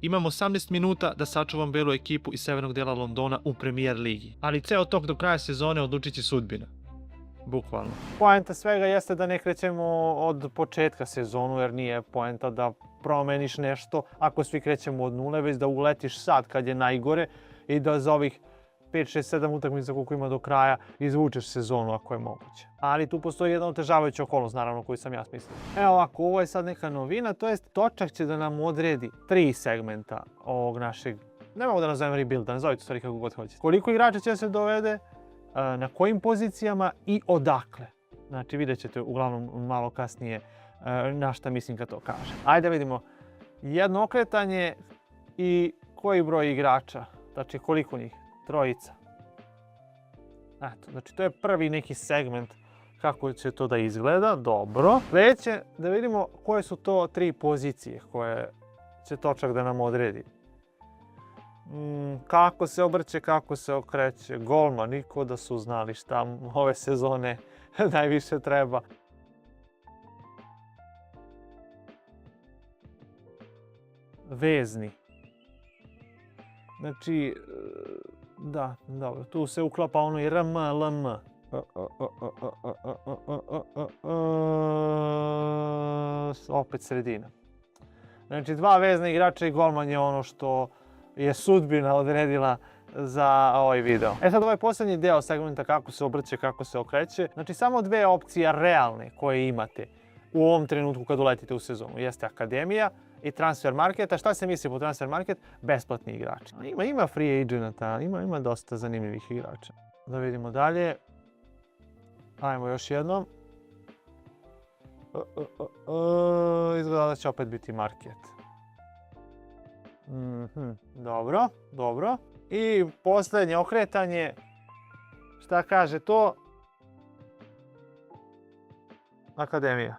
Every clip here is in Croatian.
Imam 18 minuta da sačuvam belu ekipu iz severnog dela Londona u Premier ligi. Ali ceo tok do kraja sezone odlučit će sudbina. Bukvalno. Poenta svega jeste da ne krećemo od početka sezonu, jer nije poenta da promeniš nešto ako svi krećemo od nule, već da uletiš sad kad je najgore i da za ovih 5, 6, 7 utakmica koliko ima do kraja izvučeš sezonu ako je moguće. Ali tu postoji jedna otežavajuća okolnost, naravno, koju sam ja smislio. Evo ovako, ovo je sad neka novina, to jest Točak će da nam odredi 3 segmenta ovog našeg, ne mogu da nazovem rebuilda, nazovite stvari kako god hoćete. Koliko igrača će se dovede, na kojim pozicijama i odakle. Znači vidjet ćete uglavnom malo kasnije na šta mislim kad to kažem. Ajde vidimo jedno okretanje i koji broj igrača, znači koliko njih, 3. Eto, znači to je prvi neki segment kako će to da izgleda, dobro. Sljedeće da vidimo koje su to 3 pozicije koje će Točak da nam odredi. Kako se obrće, kako se okreće, golman, niko da su znali šta ove sezone najviše treba. Vezni. Znači, da, dobro, tu se uklapa ono i RM, LM. Opet sredina. Znači, 2 vezna igrača i golman je ono što je sudbina odredila za ovaj video. E sad ovaj posljednji deo segmenta kako se obrće, kako se okreće. Znači samo 2 opcije realne koje imate u ovom trenutku kad uletite u sezonu. Jeste akademija i transfer market. A šta se misli po transfer market? Besplatni igrači. Ima free agenata, ima dosta zanimljivih igrača. Da vidimo dalje. Ajmo još jednom. Izgleda da će opet biti market. Dobro, dobro. I posljednje okretanje, šta kaže to? Akademija.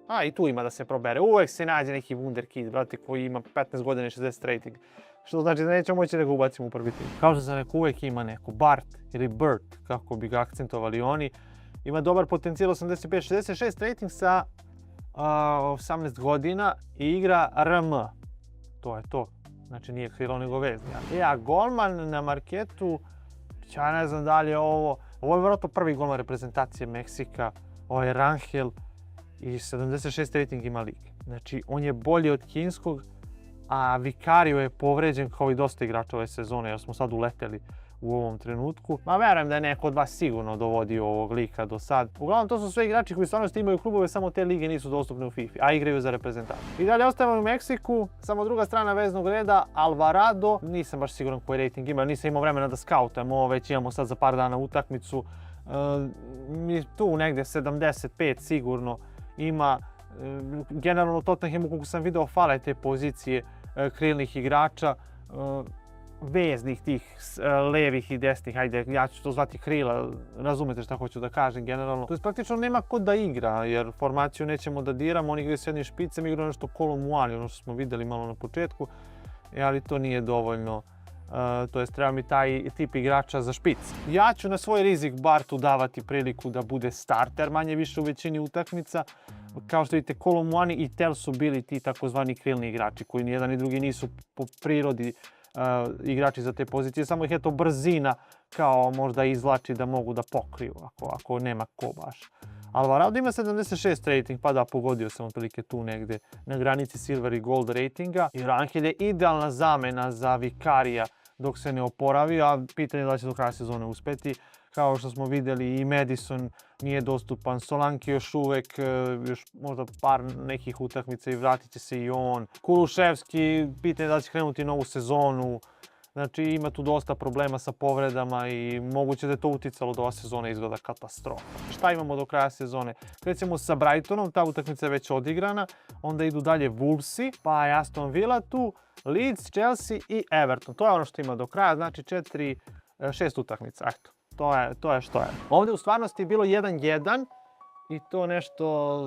A i tu ima da se probere. Uvek se nađe neki wunderkid, brate, koji ima 15 godina i 60 rating. Što znači da nećemo moći da ga ubacimo u prvi tim. Kao što sam rekao, uvek ima neko. Bart ili Burt, kako bi ga akcentovali oni. Ima dobar potencijal, 85-66 rating sa 18 godina i igra RM. To je to. Znači nije krilo nego vezni. A golman na marketu, ja ne znam da li je ovo. Ovo je vjerojatno prvi golman reprezentacije Meksika. Ovo je Rangel i 76 rating ima lig. Znači on je bolji od Kinskog, a Vicario je povređen kao i dosta igrača ove sezone jer smo sad uleteli u ovom trenutku. Ma verujem da je neko od vas sigurno dovodio ovog lika do sad. Uglavnom to su sve igrači koji stvarno imaju klubove, samo te lige nisu dostupne u FIFA, a igraju za reprezentaciju. I dalje ostajemo u Meksiku, samo druga strana veznog reda, Alvarado. Nisam baš siguran koji rating ima, nisam imao vremena da skautamo, već imamo sad za par dana utakmicu. Tu negdje 75 sigurno ima. Generalno Tottenhamu, koliko sam video, fale te pozicije krilnih igrača. Veznih tih levih i desnih, ajde, ja ću to zvati krila, razumete šta hoću da kažem generalno. To je praktično nema ko da igra, jer formaciju nećemo da diramo, oni igraju s jednim špicem, igraju nešto Kolomuani, ono što smo vidjeli malo na početku, ali to nije dovoljno. To jest treba mi taj tip igrača za špic. Ja ću na svoj rizik Bartu davati priliku da bude starter, manje više u većini utakmica. Kao što vidite, Kolomuani i Tel su bili ti takozvani krilni igrači, koji ni jedan ni drugi nisu po prirodi igrači za te pozicije, samo ih je to brzina kao možda izvlači da mogu da pokriju ako nema ko baš. Alvarado ima 76 rating, pa da, pogodio sam otprilike tu negde na granici silver i gold ratinga. I Rangel je idealna zamena za Vicarija dok se ne oporavi, a pitanje je da će do kraja sezone uspeti. Kao što smo vidjeli, i Madison nije dostupan, Solanke još uvek, još možda par nekih utakmica i vratit će se i on. Kulusevski, pitanje je da će krenuti novu sezonu. Znači ima tu dosta problema sa povredama i moguće da je to uticalo da ova sezona izgleda katastrofa. Šta imamo do kraja sezone? Krećemo sa Brightonom, ta utakmica je već odigrana. Onda idu dalje Wolvesi, pa je Aston Villa tu, Leeds, Chelsea i Everton. To je ono što ima do kraja, znači 6 utakmica, eto. To je što je. Ovdje u stvarnosti je bilo 1-1 i to nešto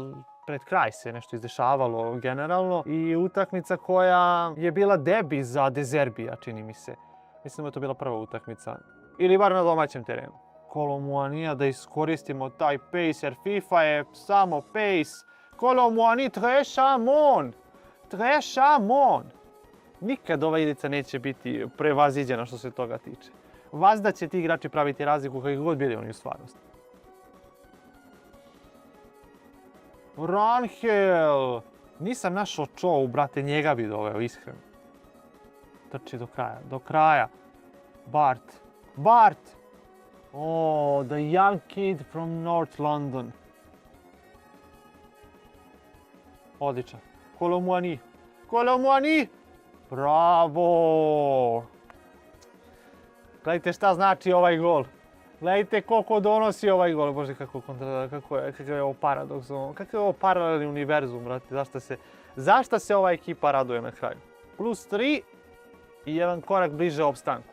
pred kraj se nešto izdešavalo generalno i utakmica koja je bila debi za De Zerbija, čini mi se. Mislim da je to bila prva utakmica. Ili bar na domaćem terenu. Kolomuanija da iskoristimo taj pace jer FIFA je samo pace. Kolomuani trešamon! Trešamon! Nikad ova igrica neće biti prevaziđena što se toga tiče. Vazda će ti igrači praviti razliku kakvi god bili oni u stvarnosti. Rangel! Nisam našao Čou, brate, njega bi doveo, iskreno. Trči do kraja. Bart! Oh, the young kid from North London. Odličan. Kolomuani! Bravo! Gledajte šta znači ovaj gol. Gledajte koliko donosi ovaj gol. Bože, kakav je ovo paradoks. Kakav je ovo paralelni univerzum, brate. Zašto se ova ekipa raduje na kraju? +3 i jedan korak bliže opstanku.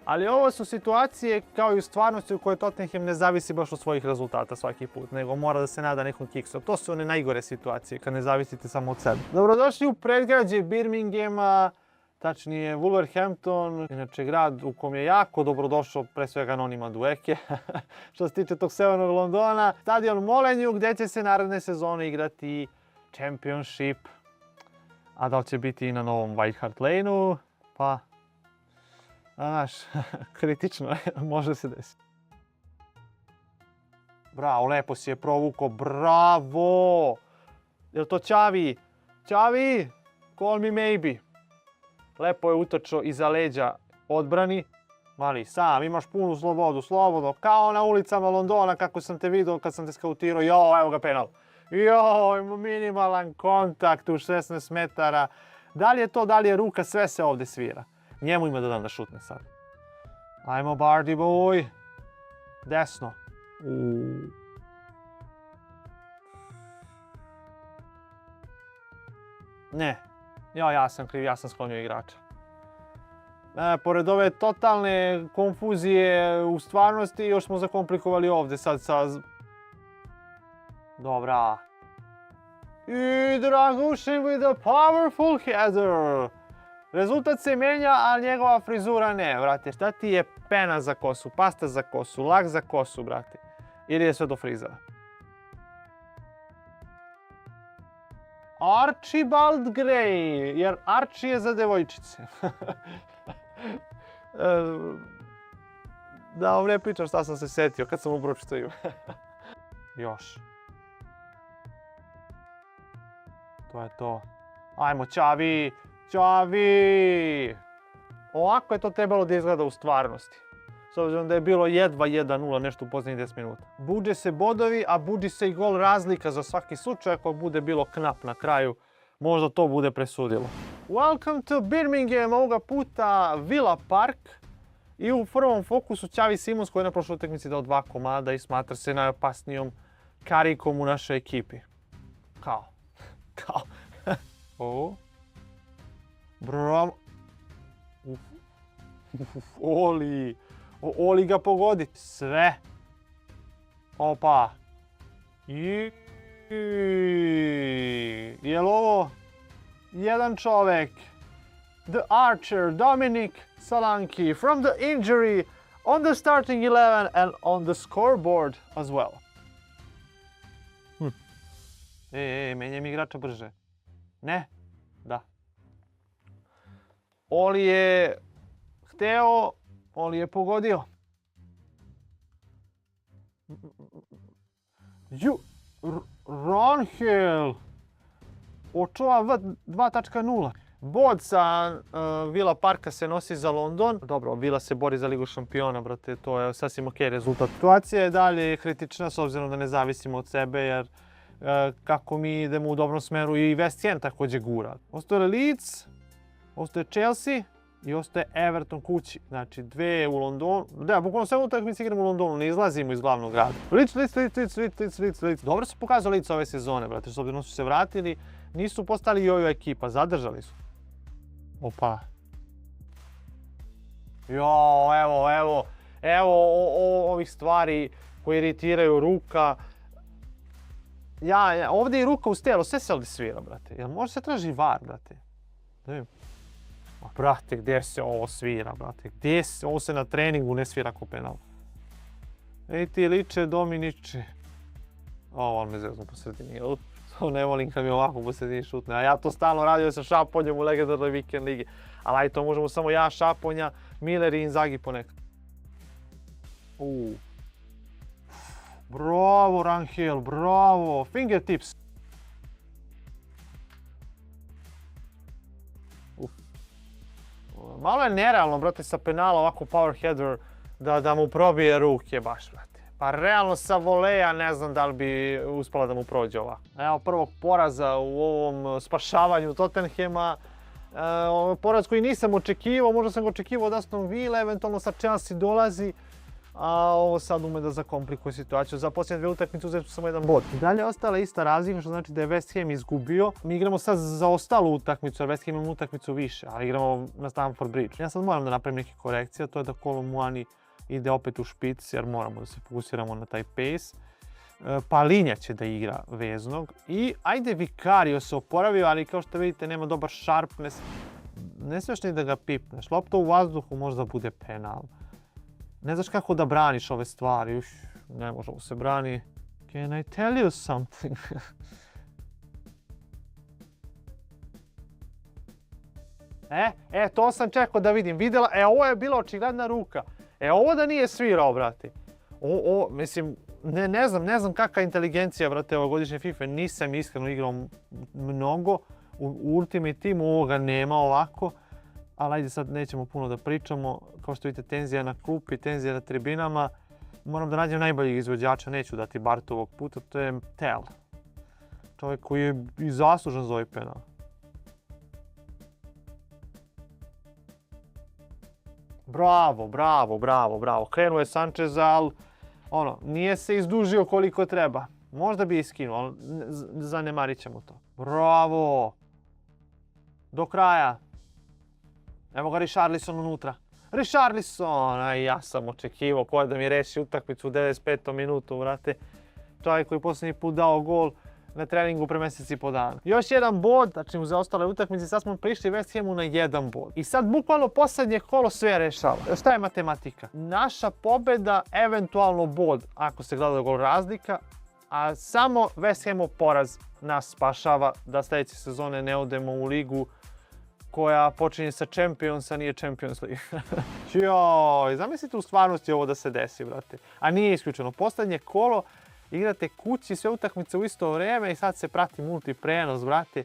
Ali ovo su situacije kao i u stvarnosti u kojoj Tottenham ne zavisi baš od svojih rezultata svaki put, nego mora da se nada nekom kiksu. To su one najgore situacije kad ne zavisite samo od sebe. Dobrodošli u predgrađe Birminghama, tačnije Wolverhampton, inače grad u kom je jako dobrodošao pre svega Noni Madueke. Što se tiče tog severnog Londona, stadion Molineux gdje će se naredne sezone igrati Championship. A da li će biti i na novom White Hart Lane-u, pa... Znaš, kritično je, može se desiti. Bravo, lepo si je provukao, bravo! Jel to Čavi? Čavi, call me maybe. Lepo je utrčao iza leđa odbrani. Mali, sam, imaš punu slobodu, slobodno, kao na ulicama Londona kako sam te vidio kad sam te skautirao. Jo, evo ga penal. Jo, minimalan kontakt u 16 metara. Da li je to, da li je ruka, sve se ovdje svira. Njemu ima da dam da šutne sad. Ajmo Bardi boy. Desno. Ne. Ja sam kriv, ja sam sklonio igrača. Pored ove totalne konfuzije u stvarnosti, još smo zakomplikovali ovdje sad sa... Dobra. I Dragušin with a powerful header. Rezultat se menja, ali njegova frizura ne, brate. Šta ti je pena za kosu, pasta za kosu, lak za kosu, brate? Ili je sve do frizera? Archibald Gray, jer Archie je za devojčice. Da vam ne pričam šta sam se setio kad sam upročito ime. Još. To je to. Ajmo, Čavi! Čavi! Ovako je to trebalo da izgleda u stvarnosti. S obzirom da je bilo jedva 1-0 nešto u posljednjih 10 minuta. Buđe se bodovi, a buđi se i gol razlika za svaki slučaj. Ako bude bilo knap na kraju, možda to bude presudilo. Welcome to Birmingham, ovoga puta Villa Park. I u prvom fokusu Xavi Simons koji je na prošloj utakmici dao 2 komada i smatra se najopasnijom karikom u našoj ekipi. Kao. O. Bravo. Oli. Oli ga pogodi. Sve. Opa. Jel ovo jedan čovek? The Archer, Dominic Solanke, from the injury, on the starting 11 and on the scoreboard as well. Menjam igrača brže. Ne? Da. Oli je hteo, Oli je pogodio. Rangel! Očuva 2.0. Bod sa Villa Parka se nosi za London. Dobro, Villa se bori za Ligu šampiona, brate, to je sasvim ok rezultat. Situacija je dalje kritična s obzirom da ne zavisimo od sebe, jer kako mi idemo u dobrom smeru i West Ham također gura. Ostaje Leeds, ostaje Chelsea i ostaje Everton kući. Znači, 2 u Londonu. Da, bukvalno sve utakmice igramo u Londonu, ne izlazimo iz glavnog grada. Leeds. Dobro su pokazali Leeds ove sezone, brate, s obzirom su se vratili. Nisu postali jojo ekipa, zadržali su. Opa. Evo ovih stvari koje iritiraju ruka. Ovdje je ruka uz tijelo, sve se ovdje svira, brate. Jel može se traži VAR, brate? Da vidim. Brate, gdje se ovo svira, brate? Ovo se na treningu ne svira ko penal. Ej ti liče, Dominiče. Ovo me zezno po sredini. Ne volim kad mi ovako po sredini šutne. A ja to stalno radio sa Šaponjom u legendarnoj Weekend ligi. Ali aj to možemo samo ja, Šaponja, Miller i Inzaghi ponekad. Bravo Rangel, bravo. Fingertips. Malo je nerealno, brate, sa penala ovako power header da mu probije ruke baš, brate. Pa realno sa voleja ne znam da li bi uspela da mu prođe ovako. Evo prvog poraza u ovom spašavanju Tottenhema. Poraz koji nisam očekivao, možda sam ga očekivao od Aston Villa, eventualno sa Chelsea dolazi. A ovo sad ume da zakomplikuje situaciju. Za posljednje dve utakmice uzeli smo samo jedan bod. Dalje je ostala ista razlika, što znači da je West Ham izgubio. Mi igramo sad za ostalu utakmicu, jer West Ham imamo utakmicu više, ali igramo na Stamford Bridge. Ja sad moram da napravim neke korekcije, a to je da Kolo Muani ide opet u špic, jer moramo da se fokusiramo na taj pace. Palinja će da igra veznog i ajde Vicario se oporavio, ali kao što vidite nema dobar sharpness. Ne smiješ ni da ga pipneš, lopta u vazduhu možda bude penal. Ne znaš kako da braniš ove stvari, ne može se brani. Can I tell you something? To sam čekao da vidim, vidjela, ovo je bila očigledna ruka. Ovo da nije svirao, brate. Mislim, ne znam kakva inteligencija, brate, ovogodišnje FIFA, nisam iskreno igrao mnogo. U Ultimate Teamu ovoga nema ovako. Ali ajde sad nećemo puno da pričamo. Kao što vidite, tenzija na klupi, tenzija na tribinama. Moram da nađem najboljeg izvođača, neću dati Bartu ovog puta, to je Tel. Čovjek koji je i zaslužan za ovaj penal. Bravo. Krenuo je Sanchez, ali nije se izdužio koliko treba. Možda bi iskinuo, ali zanemarit ćemo to. Bravo! Do kraja. Evo ga Richarlison unutra. Richarlison! Ja sam očekivao ko je da mi reši utakmicu u 95. minutu, vrate. Čovjek koji je posljednji put dao gol na treningu pre mjesec i po dana. Još jedan bod, znači u zaostale utakmice, sad smo prišli West Hamu na jedan bod. I sad bukvalno posljednje kolo sve rešava. Šta je matematika? Naša pobjeda, eventualno bod, ako se gleda gol razlika, a samo West Hamov poraz nas spašava da sljedeće sezone ne odemo u ligu koja počinje sa Champions, a nije Champions League. Joj, zamislite u stvarnosti ovo da se desi, brate. A nije isključeno. Posljednje kolo, igrate kući, sve utakmice u isto vrijeme i sad se prati multiprenos, brate.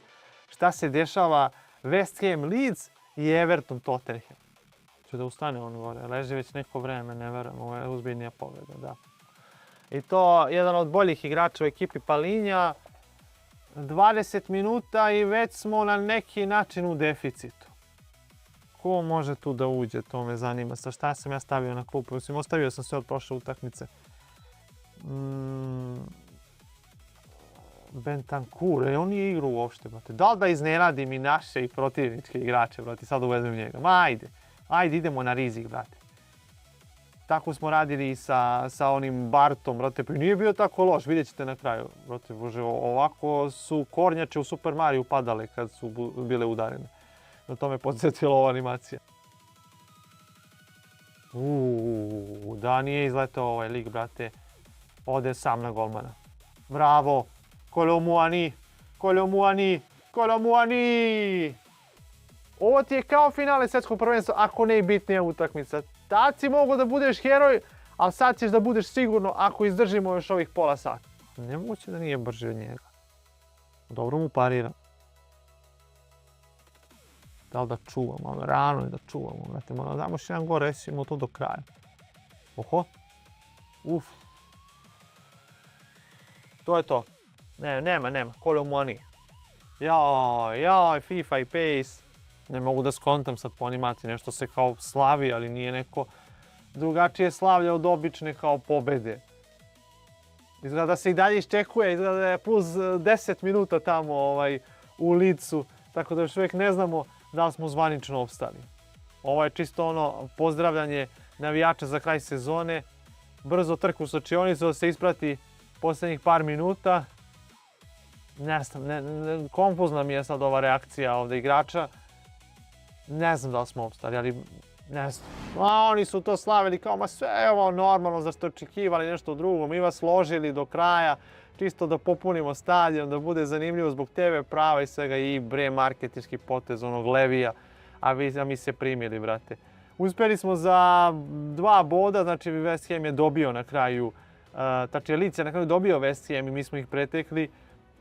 Šta se dešava? West Ham Leeds i Everton Tottenham. Ću da ustane on gore, leži već neko vreme, ne verujem, ovo je uzbiljnija pobjeda, da. I to jedan od boljih igrača u ekipi Palinja. 20 minuta i već smo na neki način u deficitu. Ko može tu da uđe, to me zanima. Sa šta sam ja stavio na klupu? Mislim, ostavio sam sve od prošle utakmice. Bentancur, on nije igrao uopšte, brate. Da li da iznenadim i naše i protivničke igrače, brate, sad uvezem njega. Ma ajde, idemo na rizik, brate. Tako smo radili i sa onim Bartom, brate, pa nije bio tako loš, vidjet ćete na kraju. Brate, bože, ovako su kornjače u Super Mario padale kad su bile udarene. Na to me podsjetila ova animacija. Da, nije izletao ovaj lik, brate. Ode sam na golmana. Bravo! Kolo Muani! Ovo ti je kao finale svjetskog prvenstva, ako ne i bitnija utakmica. Tad si mogao da budeš heroj, ali sad ćeš da budeš sigurno ako izdržimo još ovih pola sata. Nemoguće da nije brži od njega. Dobro mu parira. Da li da čuvamo? Rano je da čuvamo. Damo još jedan gore, resimo to do kraja. Oho. Uf. To je to. Nema. Kolo Muani. Jaj, FIFA i PACE. Ne mogu da skontam sad po animaciji, nešto se kao slavi, ali nije neko drugačije slavlja od obične kao pobede. Izgleda da se i dalje iščekuje, izgleda da je plus 10 minuta tamo u licu, tako da još uvijek ne znamo da li smo zvanično opstali. Ovo je čisto ono pozdravljanje navijača za kraj sezone, brzo trku s učionicu da se isprati posljednjih par minuta. Ne znam, konfuzna mi je sad ova reakcija ovdje igrača. Ne znam da li smo opstali, ali Ne znam. A oni su to slavili kao, ma sve je ovo normalno, zašto očekivali nešto drugo, mi vas složili do kraja, čisto da popunimo stadion, da bude zanimljivo zbog TV prava i svega i bre marketinški potez onog Levija, a mi se primili, brate. Uspeli smo za 2 boda, znači West Ham je dobio na kraju, tačnije Leeds je na kraju dobio West Ham i mi smo ih pretekli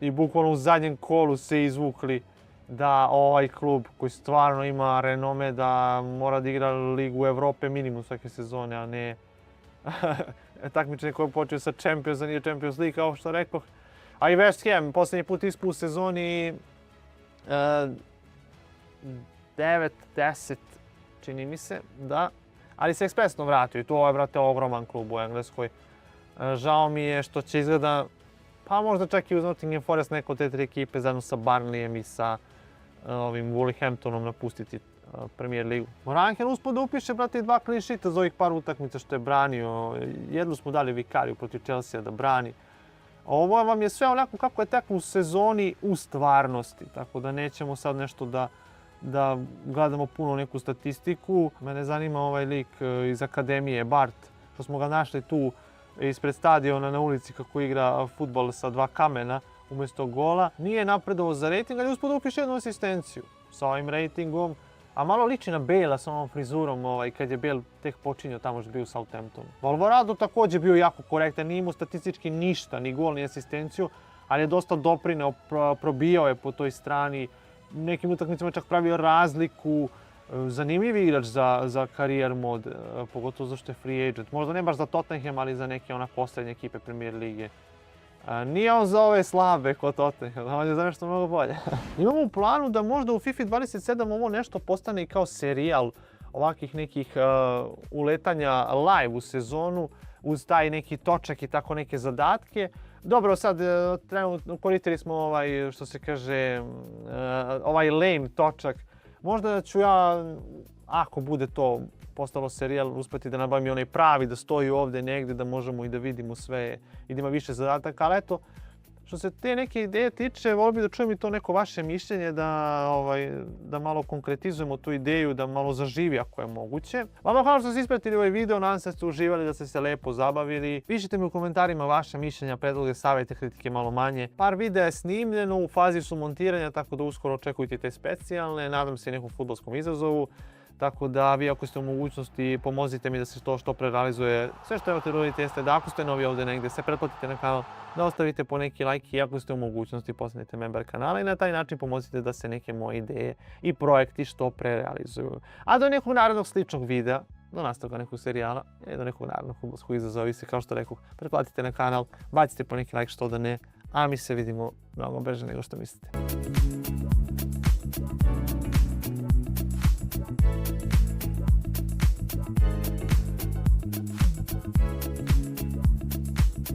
i bukvalno u zadnjem kolu se izvukli da ovaj klub koji stvarno ima renome da mora da igra Ligu Evrope minimum svake sezone, a ne takmičenje koje počeo sa Champions, a nije Champions League, kao što rekoh. A i West Ham posljednji put ispao u sezoni 9-10, čini mi se, da. Ali se ekspresno vratio i to je, brate, ogroman klub u Engleskoj. Žao mi je što će izgleda, pa možda čak i uz Nottingham Forest neko od te 3 ekipe zajedno sa Burnleyem i sa ovim Wolverhamptonom napustiti Premier ligu. Moranken uspio da upiše, brate, i 2 clean sheeta za ovih par utakmica što je branio. Jednu smo dali Vikariju protiv Chelsea da brani. Ovo vam je sve onako kako je teklo u sezoni u stvarnosti, tako da nećemo sad nešto da gledamo puno neku statistiku. Mene zanima ovaj lik iz akademije, Bart, što smo ga našli tu ispred stadiona na ulici kako igra fudbal sa 2 kamena umjesto gola. Nije napredovao za rating, ali uspio da upiše jednu asistenciju sa ovim ratingom. A malo liči na Bale sa ovom frizurom kad je Bale tek počinio tamo što je bio u Southamptonu. Alvarado također bio jako korektan, nije imao statistički ništa, ni gol, ni asistenciju, ali je dosta doprineo, probijao je po toj strani. Nekim utakmicama čak pravio razliku. Zanimljiv igrač za karijer mod, pogotovo zašto je free agent. Možda ne baš za Tottenham, ali za neke onako osrednje ekipe Premier lige. Nije on za ove slabe kod Tottenham, on je za nešto mnogo bolje. Imamo u planu da možda u FIFA 27 ovo nešto postane i kao serijal ovakvih nekih uletanja live u sezonu uz taj neki točak i tako neke zadatke. Dobro, sad trenutno koristili smo što se kaže, ovaj lame točak. Možda ću ja, ako bude to postalo serijal, uspjeti da nabavim i onaj pravi, da stoji ovdje negdje, da možemo i da vidimo sve i da ima više zadataka. Ali eto, što se te neke ideje tiče, volio bih da čujem i to neko vaše mišljenje, da malo konkretizujemo tu ideju, da malo zaživi ako je moguće. Vama hvala što ste ispratili ovaj video, nadam se da ste uživali, da ste se lepo zabavili. Pišite mi u komentarima vaše mišljenja, predloge, savjete, kritike malo manje. Par videa je snimljeno, u fazi su montiranja, tako da uskoro očekujte te specijalne. Nadam se i nekom fudbalskom izazovu. Tako da vi ako ste u mogućnosti pomozite mi da se to što pre realizuje. Sve što trebate uraditi jeste da ako ste novi ovdje negdje se pretplatite na kanal, da ostavite po neki like i ako ste u mogućnosti postanete member kanala i na taj način pomozite da se neke moje ideje i projekti što pre realizuju. A do nekog narednog sličnog videa, do nastavka nekog serijala i do nekog narednog fudbalskog izazova se, kao što rekao, pretplatite na kanal, bacite po neki like što da ne, a mi se vidimo mnogo brže nego što mislite.